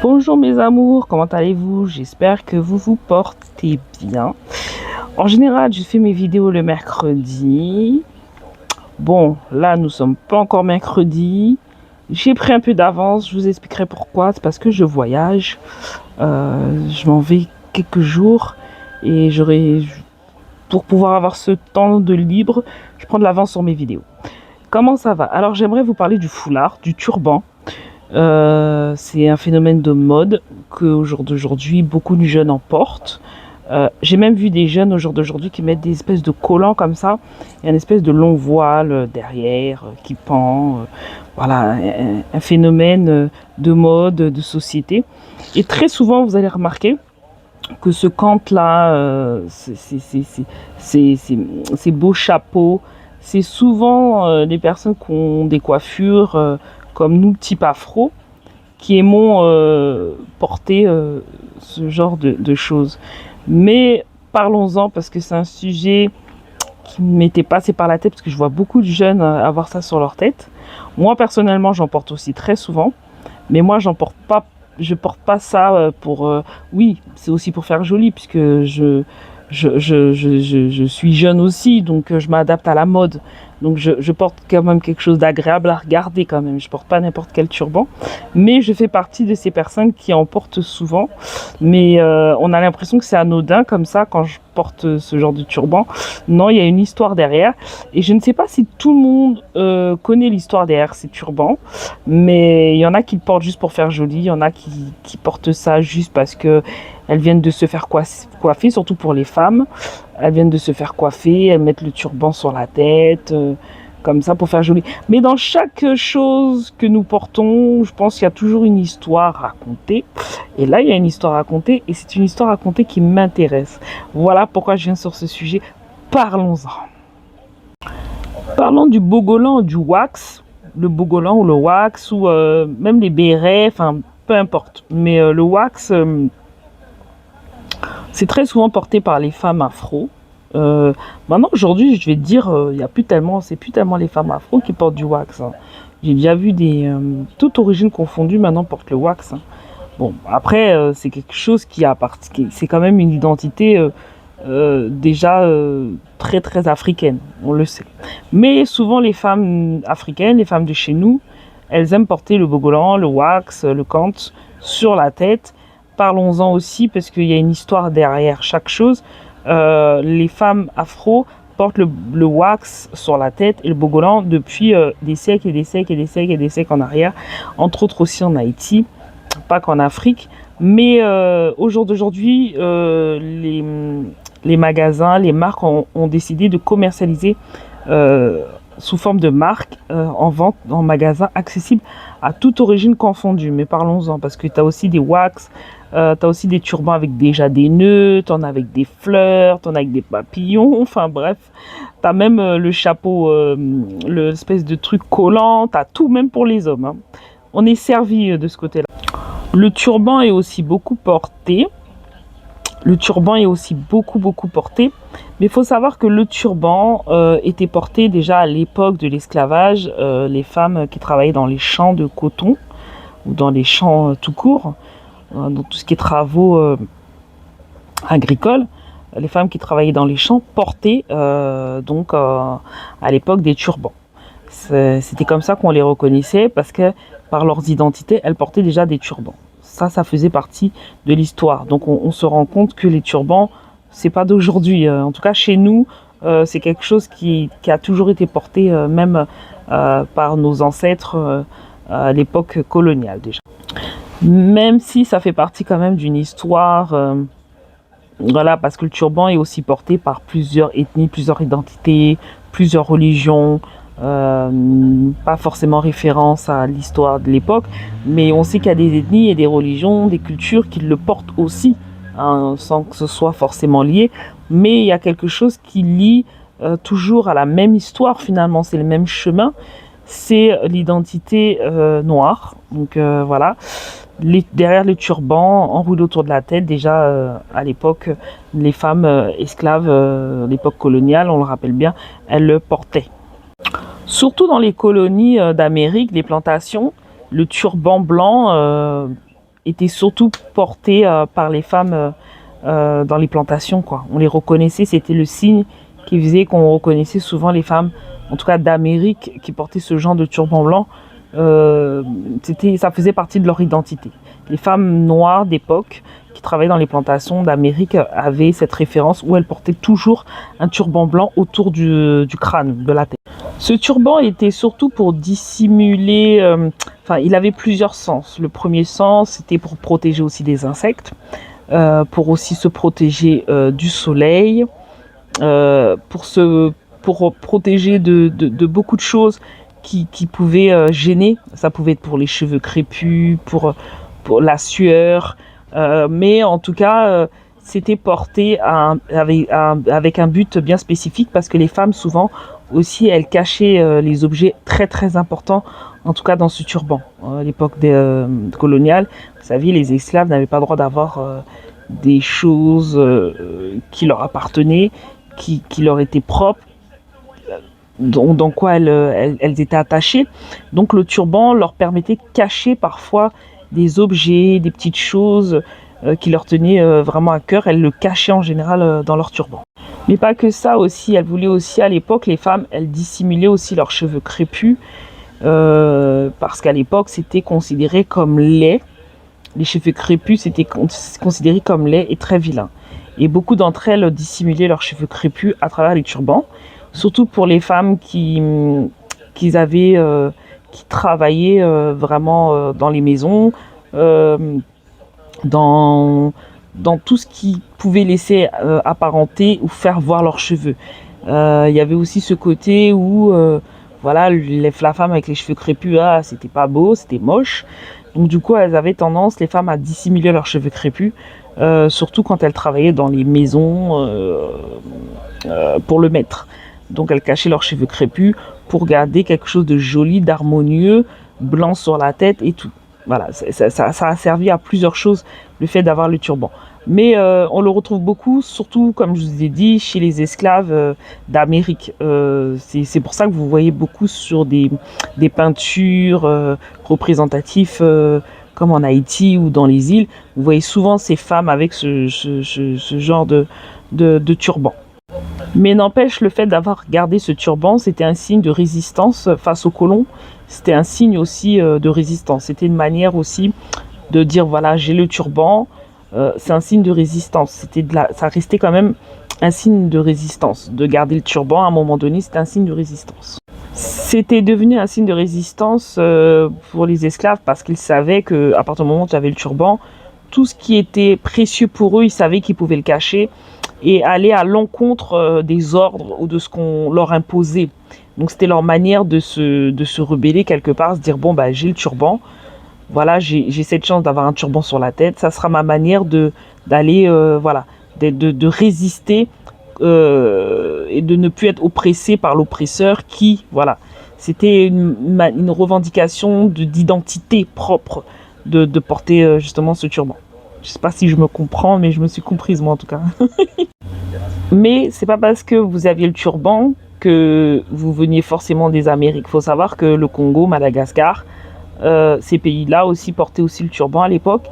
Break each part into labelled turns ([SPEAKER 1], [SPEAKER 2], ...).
[SPEAKER 1] Bonjour mes amours, comment allez-vous? J'espère que vous vous portez bien. En général, je fais mes vidéos le mercredi. Bon, là, nous sommes pas encore mercredi. J'ai pris un peu d'avance, je vous expliquerai pourquoi. C'est parce que je voyage. Je m'en vais quelques jours et pour pouvoir avoir ce temps de libre, je prends de l'avance sur mes vidéos. Comment ça va? Alors, j'aimerais vous parler du foulard, du turban. C'est un phénomène de mode qu'au jour d'aujourd'hui, beaucoup de jeunes en portent. J'ai même vu des jeunes au jour d'aujourd'hui qui mettent des espèces de collants comme ça, et une espèce de long voile derrière qui pend. Voilà, un phénomène de mode, de société. Et très souvent, vous allez remarquer que ce cant-là, ces beaux chapeaux, c'est souvent des personnes qui ont des coiffures comme nous, type afro, qui aimons porter ce genre de choses. Mais parlons-en parce que c'est un sujet qui m'était passé par la tête parce que je vois beaucoup de jeunes avoir ça sur leur tête. Moi personnellement, j'en porte aussi très souvent, mais moi je porte pas ça pour oui, c'est aussi pour faire joli puisque je suis jeune aussi, donc je m'adapte à la mode. Donc je porte quand même quelque chose d'agréable à regarder quand même. Je porte pas n'importe quel turban, mais je fais partie de ces personnes qui en portent souvent. Mais on a l'impression que c'est anodin comme ça quand je porte ce genre de turban. Non, il y a une histoire derrière. Et je ne sais pas si tout le monde connaît l'histoire derrière ces turbans, mais il y en a qui le portent juste pour faire joli. Il y en a qui portent ça juste parce que elles viennent de se faire coiffer, surtout pour les femmes. Elles viennent de se faire coiffer, elles mettent le turban sur la tête, comme ça pour faire joli. Mais dans chaque chose que nous portons, je pense qu'il y a toujours une histoire à raconter. Et là, il y a une histoire à raconter et c'est une histoire à raconter qui m'intéresse. Voilà pourquoi je viens sur ce sujet. Parlons-en. Parlons du bogolan, du wax. Le bogolan ou le wax ou même les bérets, enfin peu importe. Mais le wax... c'est très souvent porté par les femmes afro. Maintenant, aujourd'hui, je vais te dire, c'est plus tellement les femmes afro qui portent du wax. Hein. J'ai déjà vu toute origine confondue, maintenant portent le wax. Hein. Bon, après, c'est quelque chose c'est quand même une identité déjà très très africaine, on le sait. Mais souvent, les femmes africaines, les femmes de chez nous, elles aiment porter le bogolan, le wax, le kant sur la tête. Parlons-en aussi parce qu'il y a une histoire derrière chaque chose. Les femmes afro portent le wax sur la tête et le bogolan depuis des siècles et des siècles et des siècles et des siècles en arrière, entre autres aussi en Haïti, pas qu'en Afrique. Mais au jour d'aujourd'hui, les magasins, les marques ont décidé de commercialiser sous forme de marque en vente en magasin accessible à toute origine confondue. Mais parlons-en parce que tu as aussi des wax, tu as aussi des turbans avec déjà des nœuds, tu en as avec des fleurs, tu en as avec des papillons, enfin bref. Tu as même le chapeau, l'espèce de truc collant, tu as tout même pour les hommes. Hein. On est servi de ce côté-là. Le turban est aussi beaucoup porté. Le turban est aussi beaucoup porté, mais il faut savoir que le turban était porté déjà à l'époque de l'esclavage. Les femmes qui travaillaient dans les champs de coton ou dans les champs tout court, dans tout ce qui est travaux agricoles, les femmes qui travaillaient dans les champs portaient donc à l'époque des turbans. C'était comme ça qu'on les reconnaissait parce que par leurs identités, elles portaient déjà des turbans. Ça faisait partie de l'histoire. Donc on se rend compte que les turbans, c'est pas d'aujourd'hui. En tout cas, chez nous, c'est quelque chose qui a toujours été porté, même par nos ancêtres à l'époque coloniale déjà. Même si ça fait partie quand même d'une histoire, voilà, parce que le turban est aussi porté par plusieurs ethnies, plusieurs identités, plusieurs religions. Pas forcément référence à l'histoire de l'époque, mais on sait qu'il y a des ethnies et des religions, des cultures qui le portent aussi, hein, sans que ce soit forcément lié, mais il y a quelque chose qui lie toujours à la même histoire finalement, c'est le même chemin, c'est l'identité noire, donc voilà. Derrière le turban, enroulé autour de la tête, déjà à l'époque, les femmes esclaves, l'époque coloniale, on le rappelle bien, elles le portaient. Surtout dans les colonies d'Amérique, les plantations, le turban blanc étaient surtout portés par les femmes dans les plantations, quoi. On les reconnaissait, c'était le signe qui faisait qu'on reconnaissait souvent les femmes, en tout cas d'Amérique, qui portaient ce genre de turban blanc. Ça faisait partie de leur identité. Les femmes noires d'époque qui travaillaient dans les plantations d'Amérique avaient cette référence où elles portaient toujours un turban blanc autour du crâne, de la tête. Ce turban était surtout pour dissimuler, il avait plusieurs sens. Le premier sens, c'était pour protéger aussi des insectes, pour aussi se protéger du soleil, pour protéger de beaucoup de choses qui pouvaient gêner. Ça pouvait être pour les cheveux crépus, pour la sueur, mais en tout cas, c'était porté avec un but bien spécifique parce que les femmes, souvent, aussi, elles cachaient les objets très très importants, en tout cas dans ce turban. À l'époque coloniale, vous savez, les esclaves n'avaient pas le droit d'avoir des choses qui leur appartenaient, qui leur étaient propres, dans quoi elles étaient attachées. Donc le turban leur permettait de cacher parfois des objets, des petites choses qui leur tenaient vraiment à cœur. Elles le cachaient en général dans leur turban. Mais pas que ça aussi, elles voulaient aussi à l'époque, les femmes, elles dissimulaient aussi leurs cheveux crépus parce qu'à l'époque c'était considéré comme laid. Les cheveux crépus c'était considéré comme laid et très vilain. Et beaucoup d'entre elles dissimulaient leurs cheveux crépus à travers les turbans, surtout pour les femmes qui travaillaient vraiment dans les maisons, dans tout ce qui pouvait laisser apparenter ou faire voir leurs cheveux. Il y avait aussi ce côté où la femme avec les cheveux crépus, c'était pas beau, c'était moche. Donc du coup, elles avaient tendance, les femmes, à dissimuler leurs cheveux crépus, surtout quand elles travaillaient dans les maisons pour le maître. Donc elles cachaient leurs cheveux crépus pour garder quelque chose de joli, d'harmonieux, blanc sur la tête et tout. Voilà, ça a servi à plusieurs choses, le fait d'avoir le turban. Mais on le retrouve beaucoup, surtout, comme je vous ai dit, chez les esclaves d'Amérique. C'est pour ça que vous voyez beaucoup sur des peintures représentatives, comme en Haïti ou dans les îles. Vous voyez souvent ces femmes avec ce genre de turban. Mais n'empêche, le fait d'avoir gardé ce turban, c'était un signe de résistance face aux colons. C'était un signe aussi de résistance. C'était une manière aussi de dire, voilà, j'ai le turban, c'est un signe de résistance. Ça restait quand même un signe de résistance. De garder le turban, à un moment donné, c'était un signe de résistance. C'était devenu un signe de résistance pour les esclaves parce qu'ils savaient qu'à partir du moment où tu avais le turban, tout ce qui était précieux pour eux, ils savaient qu'ils pouvaient le cacher et aller à l'encontre des ordres ou de ce qu'on leur imposait. Donc c'était leur manière de se rebeller quelque part, se dire bon bah j'ai le turban, voilà j'ai cette chance d'avoir un turban sur la tête, ça sera ma manière d'aller de résister et de ne plus être oppressé par l'oppresseur qui voilà. C'était une revendication d'identité propre de porter justement ce turban. Je sais pas si je me comprends, mais je me suis comprise moi en tout cas. Mais c'est pas parce que vous aviez le turban que vous veniez forcément des Amériques. Il faut savoir que le Congo, Madagascar, ces pays-là aussi portaient aussi le turban à l'époque.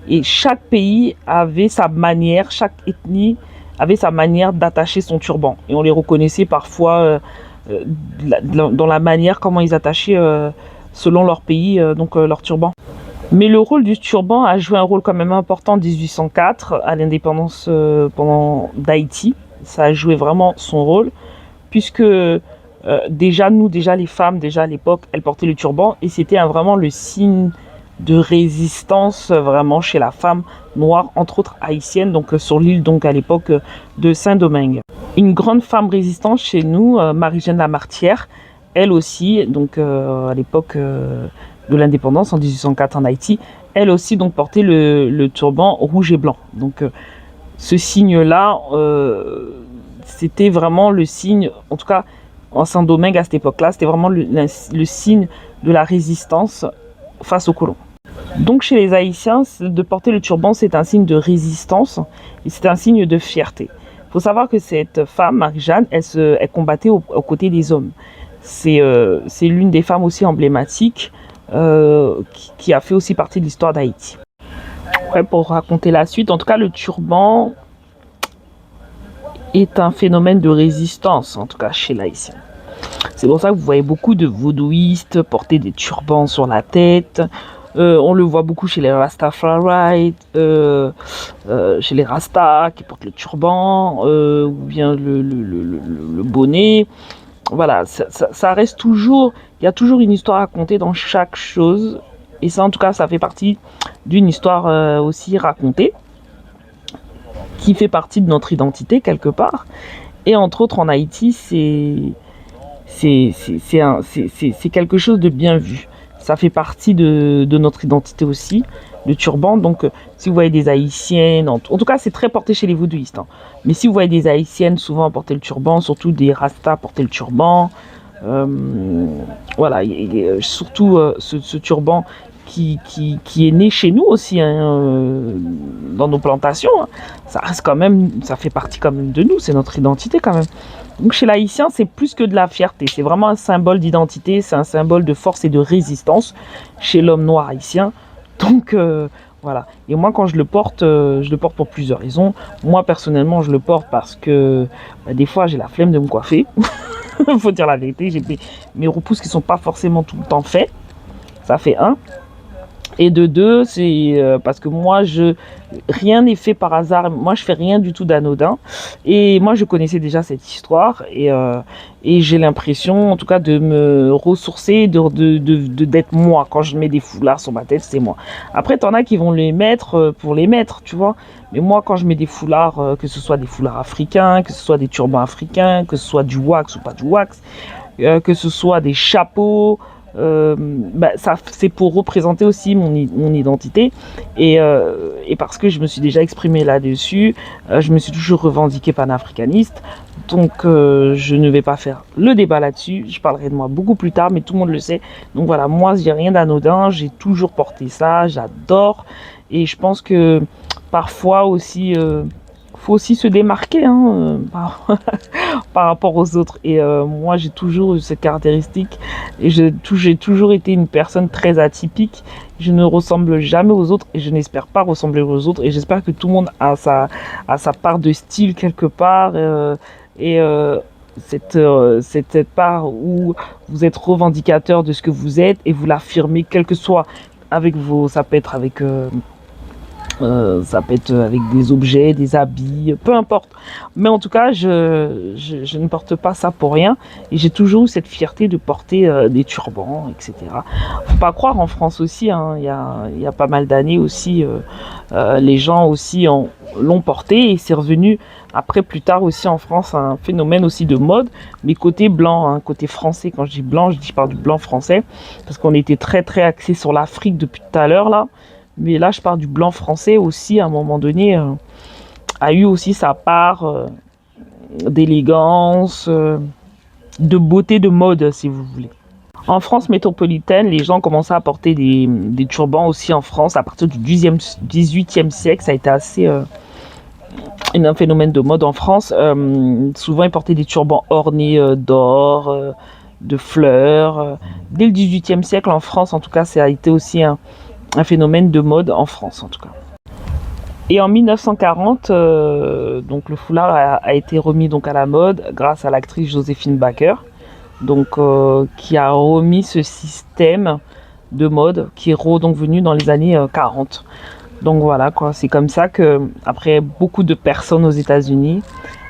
[SPEAKER 1] Et chaque pays avait sa manière, chaque ethnie avait sa manière d'attacher son turban. Et on les reconnaissait parfois dans la manière comment ils attachaient selon leur pays, leur turban. Mais le rôle du turban a joué un rôle quand même important en 1804, à l'indépendance d'Haïti. Ça a joué vraiment son rôle, puisque déjà les femmes, déjà à l'époque, elles portaient le turban, et c'était vraiment le signe de résistance vraiment chez la femme noire, entre autres haïtienne, donc sur l'île donc à l'époque de Saint-Domingue. Une grande femme résistante chez nous, Marie-Jeanne Lamartière, elle aussi, donc à l'époque de l'indépendance en 1804 en Haïti, elle aussi donc portait le turban rouge et blanc. Donc ce signe-là, c'était vraiment le signe, en tout cas en Saint-Domingue à cette époque-là, c'était vraiment le signe de la résistance face aux colons. Donc chez les Haïtiens, de porter le turban, c'est un signe de résistance et c'est un signe de fierté. Il faut savoir que cette femme, Marie-Jeanne, elle combattait aux côtés des hommes. C'est l'une des femmes aussi emblématiques qui a fait aussi partie de l'histoire d'Haïti. Après, pour raconter la suite, en tout cas, le turban est un phénomène de résistance, en tout cas chez l'haïtien. C'est pour ça que vous voyez beaucoup de vaudouistes porter des turbans sur la tête. On le voit beaucoup chez les Rastafari, chez les Rastas qui portent le turban, ou bien le bonnet. Voilà, ça reste toujours, il y a toujours une histoire à raconter dans chaque chose. Et ça, en tout cas, ça fait partie d'une histoire aussi racontée, qui fait partie de notre identité quelque part. Et entre autres, en Haïti, c'est quelque chose de bien vu. Ça fait partie de notre identité aussi, le turban. Donc, si vous voyez des Haïtiennes, en tout cas, c'est très porté chez les vaudouistes. Hein. Mais si vous voyez des Haïtiennes souvent porter le turban, surtout des Rastas porter le turban, voilà, surtout ce turban qui est né chez nous aussi, hein, dans nos plantations, hein. Ça reste quand même, ça fait partie quand même de nous, c'est notre identité quand même. Donc chez l'haïtien, c'est plus que de la fierté, c'est vraiment un symbole d'identité, c'est un symbole de force et de résistance chez l'homme noir haïtien. Donc voilà. Et moi, quand je le porte pour plusieurs raisons. Moi, personnellement, je le porte parce que des fois, j'ai la flemme de me coiffer. Faut dire la vérité, j'ai mes repousses qui sont pas forcément tout le temps faits. Ça fait un. Et de deux, c'est parce que moi, rien n'est fait par hasard. Moi, je fais rien du tout d'anodin. Et moi, je connaissais déjà cette histoire. Et j'ai l'impression, en tout cas, de me ressourcer, d'être moi. Quand je mets des foulards sur ma tête, c'est moi. Après, t'en as qui vont les mettre pour les mettre, tu vois. Mais moi, quand je mets des foulards, que ce soit des foulards africains, que ce soit des turbans africains, que ce soit du wax ou pas du wax, que ce soit des chapeaux... ça c'est pour représenter aussi mon identité et parce que je me suis déjà exprimée là-dessus, je me suis toujours revendiquée panafricaniste, donc je ne vais pas faire le débat là-dessus, je parlerai de moi beaucoup plus tard, mais tout le monde le sait. Donc voilà, moi j'ai rien d'anodin, j'ai toujours porté ça, j'adore, et je pense que parfois aussi faut aussi se démarquer, hein, par rapport aux autres. Et moi, j'ai toujours eu cette caractéristique. Et j'ai toujours été une personne très atypique. Je ne ressemble jamais aux autres et je n'espère pas ressembler aux autres. Et j'espère que tout le monde a sa part de style quelque part. Cette part où vous êtes revendicateur de ce que vous êtes et vous l'affirmez, quel que soit avec vos... Ça peut être avec des objets, des habits, peu importe. Mais en tout cas, je ne porte pas ça pour rien. Et j'ai toujours eu cette fierté de porter des turbans, etc. Faut pas croire, en France aussi, hein, il y a pas mal d'années aussi, les gens aussi l'ont porté. Et c'est revenu après, plus tard aussi en France, un phénomène aussi de mode. Mais côté blanc, hein, côté français. Quand je dis blanc, je parle du blanc français. Parce qu'on était très très axé sur l'Afrique depuis tout à l'heure là. Mais là, je parle du blanc français aussi, à un moment donné, a eu aussi sa part d'élégance, de beauté, de mode, si vous voulez. En France métropolitaine, les gens commençaient à porter des turbans aussi en France à partir du 18e siècle. Ça a été assez un phénomène de mode en France. Souvent, ils portaient des turbans ornés d'or, de fleurs. Dès le 18e siècle, en France, en tout cas, ça a été aussi un phénomène de mode en France en tout cas. Et en 1940, donc le foulard a été remis donc à la mode grâce à l'actrice Joséphine Baker, donc qui a remis ce système de mode qui est donc venu dans les années 40. Donc voilà quoi, c'est comme ça que après beaucoup de personnes aux États-Unis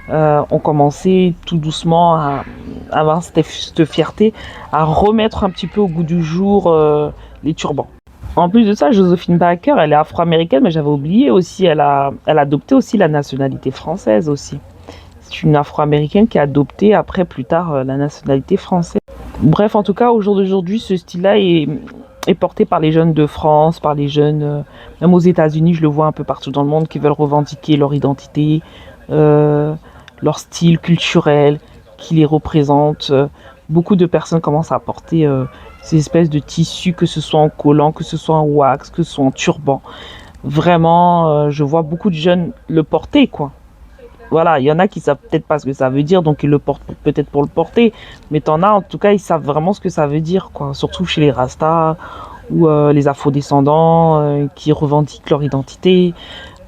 [SPEAKER 1] ont commencé tout doucement à avoir cette fierté, à remettre un petit peu au goût du jour les turbans. En plus de ça, Joséphine Baker, elle est afro-américaine, mais j'avais oublié aussi, elle a adopté aussi la nationalité française aussi. C'est une afro-américaine qui a adopté après, plus tard, la nationalité française. Bref, en tout cas, au jour d'aujourd'hui, ce style-là est porté par les jeunes de France, par les jeunes, même aux États-Unis, je le vois un peu partout dans le monde, qui veulent revendiquer leur identité, leur style culturel, qui les représente. Beaucoup de personnes commencent à porter ces espèces de tissus, que ce soit en collant, que ce soit en wax, que ce soit en turban. Vraiment, je vois beaucoup de jeunes le porter, quoi. Voilà, il y en a qui savent peut-être pas ce que ça veut dire, donc ils le portent peut-être pour le porter. Mais t'en as, en tout cas, ils savent vraiment ce que ça veut dire, quoi. Surtout chez les Rastas ou les afrodescendants qui revendiquent leur identité,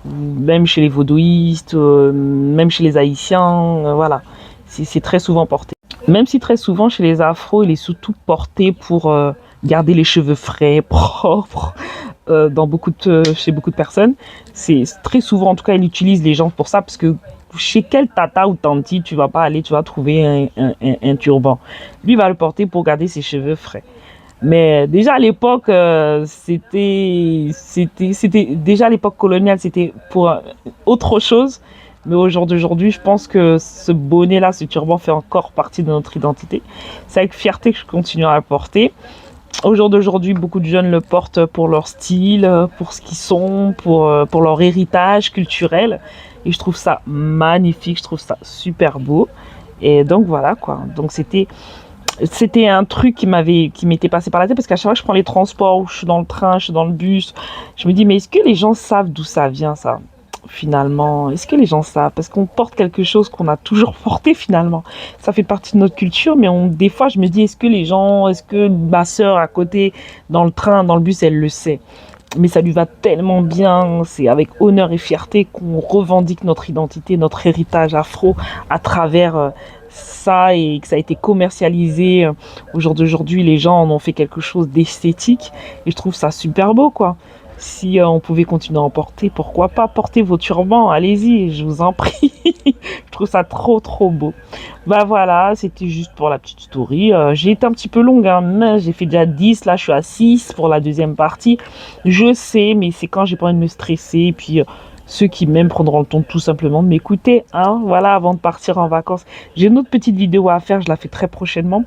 [SPEAKER 1] ou même chez les vaudouistes, même chez les haïtiens, voilà. C'est très souvent porté. Même si très souvent chez les afros, il est surtout porté pour garder les cheveux frais, propres, chez beaucoup de personnes. C'est très souvent, en tout cas, il utilise les gens pour ça, parce que chez quel tata ou tanti tu vas pas aller, tu vas trouver un turban. Lui il va le porter pour garder ses cheveux frais. Mais déjà à l'époque, c'était déjà à l'époque coloniale, c'était pour autre chose. Mais au jour d'aujourd'hui, je pense que ce bonnet-là, ce turban fait encore partie de notre identité. C'est avec fierté que je continue à le porter. Au jour d'aujourd'hui, beaucoup de jeunes le portent pour leur style, pour ce qu'ils sont, pour leur héritage culturel. Et je trouve ça magnifique, je trouve ça super beau. Et donc voilà quoi. Donc c'était un truc qui m'était passé par la tête parce qu'à chaque fois que je prends les transports, je suis dans le train, je suis dans le bus, je me dis mais est-ce que les gens savent d'où ça vient ça finalement? Est-ce que les gens savent? Parce qu'on porte quelque chose qu'on a toujours porté finalement. Ça fait partie de notre culture, mais des fois je me dis est-ce que ma sœur à côté dans le train, dans le bus, elle le sait? Mais ça lui va tellement bien, c'est avec honneur et fierté qu'on revendique notre identité, notre héritage afro à travers ça, et que ça a été commercialisé. Au jour d'aujourd'hui, les gens en ont fait quelque chose d'esthétique et je trouve ça super beau quoi. Si on pouvait continuer à en porter, pourquoi pas porter vos turbans, allez-y, je vous en prie. Je trouve ça trop trop beau. Bah voilà, c'était juste pour la petite story. J'ai été un petit peu longue, hein, mais j'ai fait déjà 10, là je suis à 6 pour la deuxième partie. Je sais, mais c'est quand j'ai pas envie de me stresser. Et puis ceux qui m'aiment prendront le temps tout simplement de m'écouter, hein, voilà, avant de partir en vacances. J'ai une autre petite vidéo à faire, je la fais très prochainement.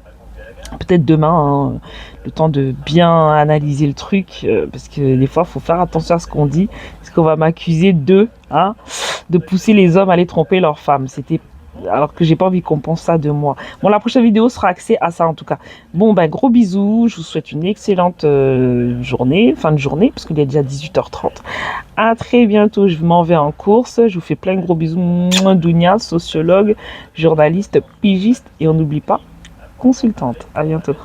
[SPEAKER 1] Peut-être demain, hein, le temps de bien analyser le truc, parce que des fois, il faut faire attention à ce qu'on dit, parce qu'on va m'accuser de pousser les hommes à aller tromper leurs femmes. Alors que j'ai pas envie qu'on pense ça de moi. Bon, la prochaine vidéo sera axée à ça en tout cas. Bon, ben gros bisous, je vous souhaite une excellente journée, fin de journée, parce qu'il est déjà 18h30. À très bientôt, je m'en vais en course, je vous fais plein de gros bisous. Mouah, Dounia, sociologue, journaliste, pigiste, et on n'oublie pas, consultante. À bientôt.